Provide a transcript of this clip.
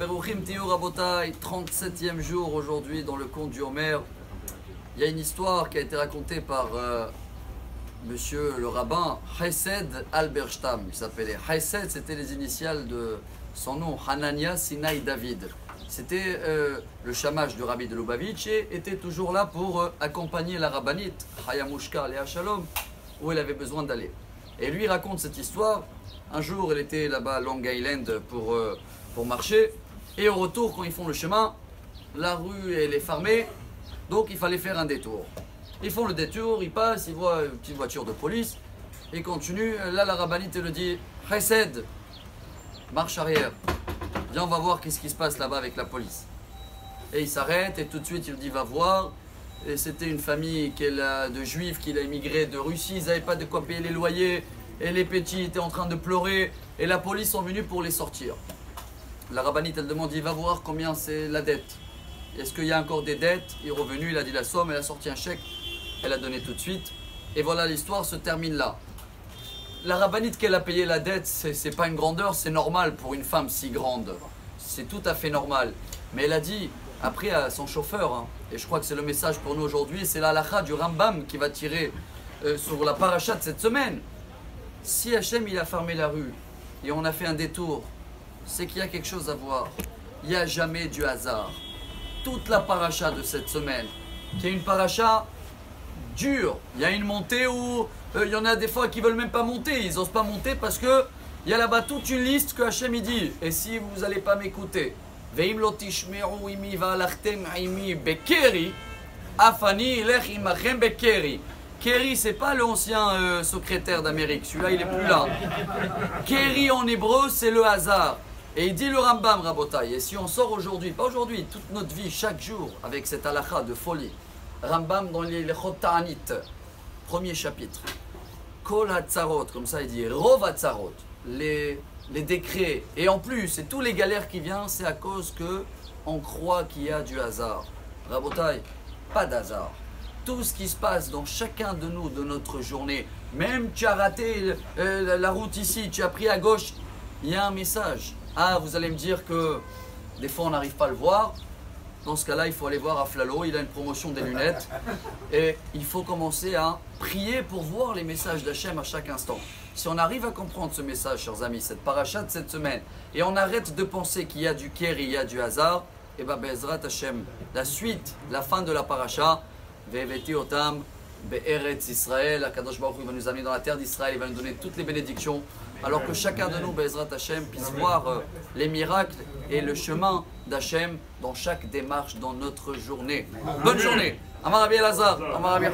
Beruchim Tiyu Rabotai, 37e jour aujourd'hui dans le conte du Homer. Il y a une histoire qui a été racontée par monsieur le rabbin Hesed Alberstam. Il s'appelait Hesed, c'était les initiales de son nom, Hanania Sinai David. C'était le shamash du rabbi de Lubavitch et était toujours là pour accompagner la rabbinite, Hayamushka Léa Shalom, où elle avait besoin d'aller. Et lui raconte cette histoire. Un jour, elle était là-bas à Long Island pour marcher. Et au retour, quand ils font le chemin, la rue elle est fermée. Donc il fallait faire un détour. Ils font le détour, ils passent, ils voient une petite voiture de police. Ils continuent. Là, la rabbinite elle dit « Hesed, marche arrière. Viens, on va voir qu'est-ce qui se passe là-bas avec la police. » Et il s'arrête et tout de suite il dit « Va voir. » Et c'était une famille de juifs qui a immigré de Russie. Ils n'avaient pas de quoi payer les loyers. Et les petits étaient en train de pleurer. Et la police sont venus pour les sortir. La rabbinite, elle demande, il va voir combien c'est la dette. Est-ce qu'il y a encore des dettes? Il est revenu, il a dit la somme, elle a sorti un chèque. Elle a donné tout de suite. Et voilà, l'histoire se termine là. La rabbinite qu'elle a payé la dette, c'est pas une grandeur, c'est normal pour une femme si grande. C'est tout à fait normal. Mais elle a dit, après à son chauffeur, hein, et je crois que c'est le message pour nous aujourd'hui, c'est la halakha du Rambam qui va tirer sur la paracha de cette semaine. Si Hachem il a fermé la rue et on a fait un détour, c'est qu'il y a quelque chose à voir. Il n'y a jamais du hasard. Toute la paracha de cette semaine, qui est une paracha dure, il y a une montée où il y en a des fois qui ne veulent même pas monter, ils n'osent pas monter parce que il y a là-bas toute une liste que Hachem il dit. Et si vous n'allez pas m'écouter, Veim lo tishmeru imi va'alachtem imi bekeri, afani lech imachem bekeri. Kerry, c'est pas l'ancien secrétaire d'Amérique, celui-là il est plus là. Kerry en hébreu, c'est le hasard. Et il dit le Rambam Rabotai, et si on sort aujourd'hui, pas aujourd'hui, toute notre vie, chaque jour, avec cette halakha de folie, Rambam dans les Chot Ta'anit, premier chapitre, Kol Hatzarot, comme ça il dit, Rov Hatzarot, les décrets, et en plus, et tous les galères qui viennent, c'est à cause que on croit qu'il y a du hasard. Rabotai, pas d'hasard. Tout ce qui se passe dans chacun de nous, de notre journée, même tu as raté la route ici, tu as pris à gauche, il y a un message. Ah, vous allez me dire que des fois on n'arrive pas à le voir. Dans ce cas-là, il faut aller voir à Flalo, il a une promotion des lunettes. Et il faut commencer à prier pour voir les messages d'Hachem à chaque instant. Si on arrive à comprendre ce message, chers amis, cette paracha de cette semaine, et on arrête de penser qu'il y a du kéri, il y a du hasard, et bien Bezrat Hachem, la suite, la fin de la paracha, Ve'eveti otam be'eretz Israël, Akadosh Baruch Hu va nous amener dans la terre d'Israël, il va nous donner toutes les bénédictions, alors que chacun de nous, Bezrat Hachem, puisse voir les miracles et le chemin d'Hachem dans chaque démarche dans notre journée. Bonne journée. Amar Rabbi Elazar, Amar Rabbi